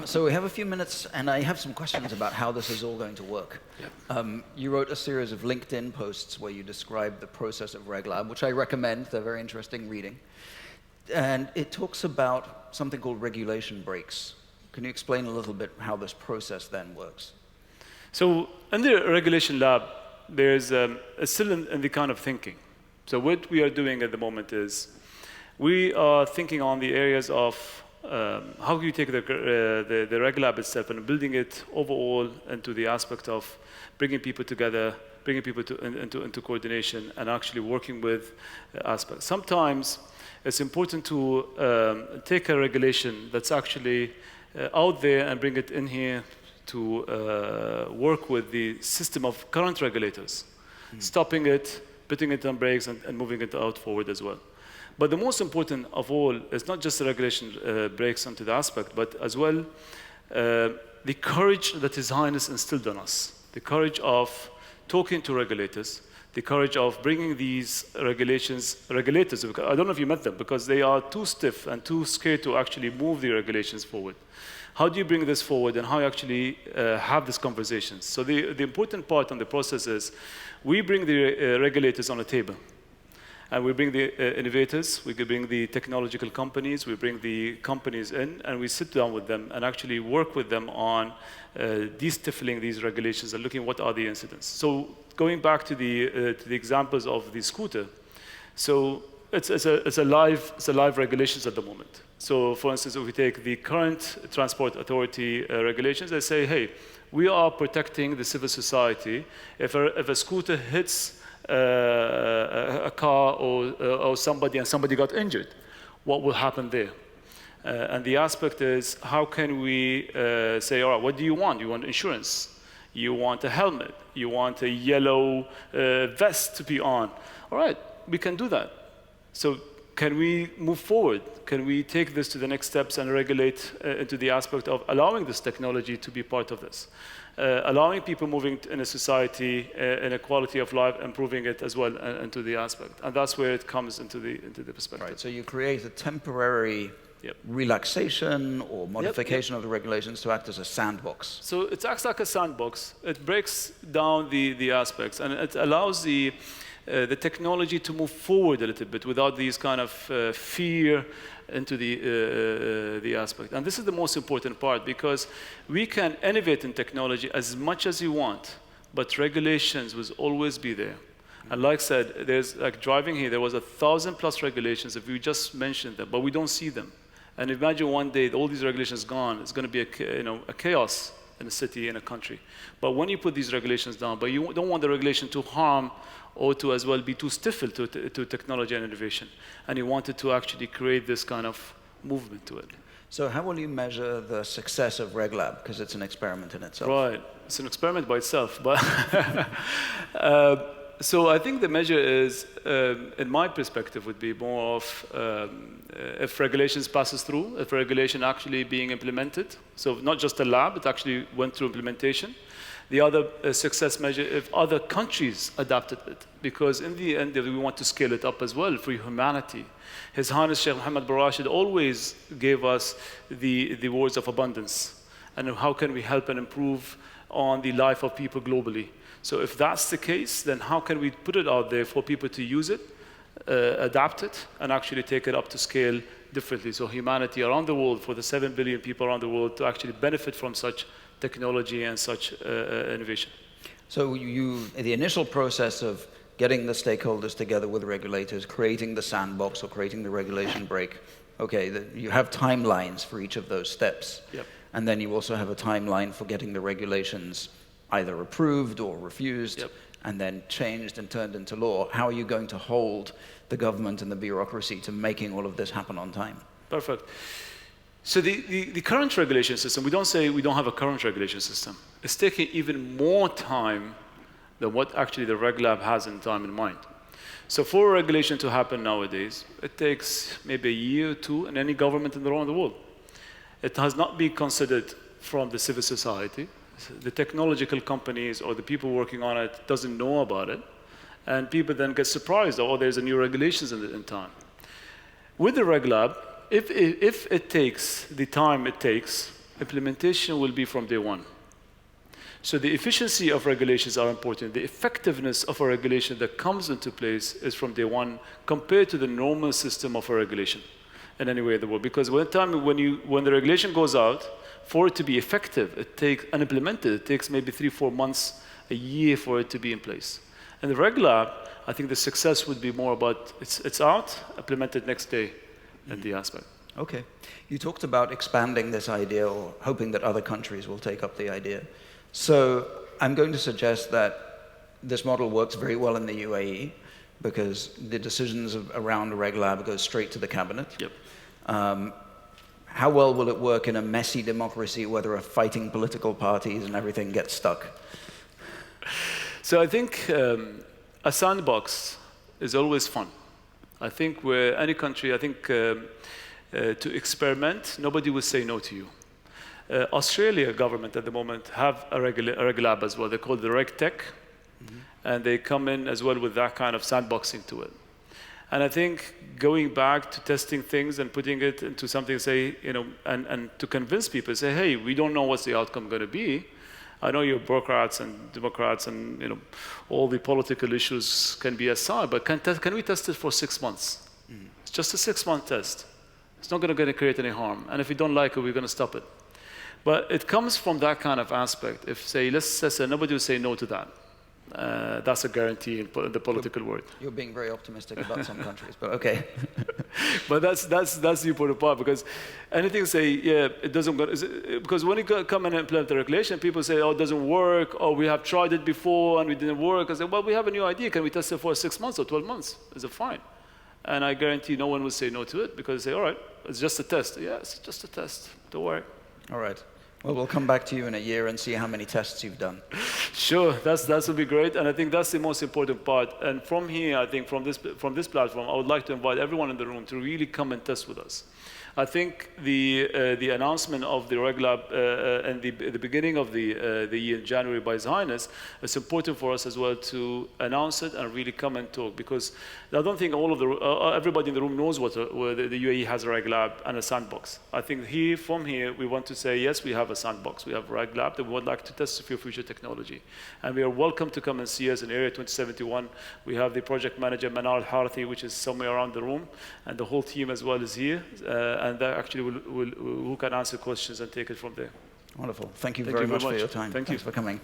So we have a few minutes, and I have some questions about how this is all going to work. Yep. You wrote a series of LinkedIn posts where you described the process of RegLab, which I recommend. They're very interesting reading. And it talks about something called regulation breaks. Can you explain a little bit how this process then works? So in the regulation lab, there's still in the kind of thinking. So what we are doing at the moment is we are thinking on the areas of how do you take the Reg Lab itself and building it overall into the aspect of bringing people together, bringing people into coordination, and actually working with aspects. Sometimes it's important to take a regulation that's actually out there and bring it in here to work with the system of current regulators, stopping it, putting it on brakes, and moving it out forward as well. But the most important of all is not just the regulation breaks onto the aspect, but as well the courage that His Highness instilled on us, the courage of talking to regulators, the courage of bringing these regulators, I don't know if you met them, because they are too stiff and too scared to actually move the regulations forward. How do you bring this forward, and how you actually have these conversations? So the important part on the process is we bring the regulators on a table. And we bring the innovators, we bring the technological companies, we bring the companies in, and we sit down with them and actually work with them on de-stifling these regulations and looking what are the incidents. So going back to the examples of the scooter, so it's a live regulations at the moment. So for instance, if we take the current Transport Authority regulations, they say, hey, we are protecting the civil society. If a scooter hits a car or somebody, and somebody got injured, what will happen there? And the aspect is, how can we say, all right, what do you want? You want insurance? You want a helmet? You want a yellow vest to be on? All right, we can do that. So can we move forward? Can we take this to the next steps and regulate into the aspect of allowing this technology to be part of this? Allowing people moving in a society, in a quality of life, improving it as well into the aspect. And that's where it comes into the perspective. Right, so you create a temporary relaxation or modification of the regulations to act as a sandbox. So it acts like a sandbox. It breaks down the aspects, and it allows the technology to move forward a little bit without these kind of fear into the aspect. And this is the most important part, because we can innovate in technology as much as you want, but regulations will always be there. And like I said, there's like driving here, there was 1,000+ regulations if we just mentioned them, but we don't see them. And imagine one day all these regulations gone, it's going to be a chaos in a city, in a country. But when you put these regulations down, but you don't want the regulation to harm or to as well be too stifled to technology and innovation. And you wanted to actually create this kind of movement to it. So how will you measure the success of RegLab? Because it's an experiment in itself. Right, it's an experiment by itself. But so I think the measure is, in my perspective, would be more of if regulations passes through, if regulation actually being implemented. So not just a lab, it actually went through implementation. The other success measure, if other countries adapted it, because in the end, we want to scale it up as well for humanity. His Highness Sheikh Mohammed bin Rashid always gave us the words of abundance, and how can we help and improve on the life of people globally. So if that's the case, then how can we put it out there for people to use it, adapt it, and actually take it up to scale differently. So humanity around the world, for the 7 billion people around the world, to actually benefit from such technology and such innovation. So the initial process of getting the stakeholders together with regulators, creating the sandbox or creating the regulation break, okay, you have timelines for each of those steps. Yep. And then you also have a timeline for getting the regulations either approved or refused, and then changed and turned into law. How are you going to hold the government and the bureaucracy to making all of this happen on time? Perfect. So the current regulation system, we don't say we don't have a current regulation system. It's taking even more time than what actually the Reg Lab has in time in mind. So for a regulation to happen nowadays, it takes maybe a year or two in any government around the world. It has not been considered from the civil society. The technological companies or the people working on it doesn't know about it. And people then get surprised, oh, there's a new regulations in time. With the Reg Lab, if it takes the time it takes implementation will be from day one. So the efficiency of regulations are important. The effectiveness of a regulation that comes into place is from day one compared to the normal system of a regulation in any way in the world. Because when the regulation goes out, for it to be effective, and implemented, it takes maybe 3-4 months, a year for it to be in place. And the Reg Lab, I think the success would be more about it's out, implemented next day in the aspect. Okay. You talked about expanding this idea or hoping that other countries will take up the idea. So I'm going to suggest that this model works very well in the UAE because the decisions around the Reg Lab go straight to the cabinet. Yep. How well will it work in a messy democracy where there are fighting political parties and everything gets stuck? So I think a sandbox is always fun. I think where any country, to experiment, nobody will say no to you. Australia government at the moment have a reg lab as well. They call it the RegTech, and they come in as well with that kind of sandboxing to it. And I think going back to testing things and putting it into something, say, and to convince people, say, hey, we don't know what's the outcome going to be. I know you're bureaucrats and Democrats and all the political issues can be aside, but can we test it for 6 months? It's just a 6-month test. It's not going to create any harm. And if we don't like it, we're going to stop it. But it comes from that kind of aspect. If, say, let's say nobody will say no to that. That's a guarantee in the political world. You're being very optimistic about some countries, but okay. But that's the important part, because anything say, yeah, it doesn't go, because when you come and implement the regulation, people say, oh, it doesn't work, or we have tried it before and it didn't work. I say, well, we have a new idea. Can we test it for 6 months or 12 months? Is it fine? And I guarantee no one will say no to it, because they say, all right, it's just a test. Yeah, it's just a test. Don't worry. All right. Well, we'll come back to you in a year and see how many tests you've done. Sure, that would be great, and I think that's the most important part. And from here, I think from this platform, I would like to invite everyone in the room to really come and test with us. I think the announcement of the Reg Lab and the beginning of the year in January by His Highness, it's important for us as well to announce it and really come and talk, because I don't think everybody in the room knows what the UAE has a Reg Lab and a sandbox. I think from here we want to say, yes, we have a sandbox, we have a Reg Lab that we would like to test for future technology, and we are welcome to come and see us in Area 2071. We have the project manager Manar Al-Harathi, which is somewhere around the room, and the whole team as well is here. And that actually who can answer questions and take it from there. Wonderful. Thank you very much for your time. Thanks for coming.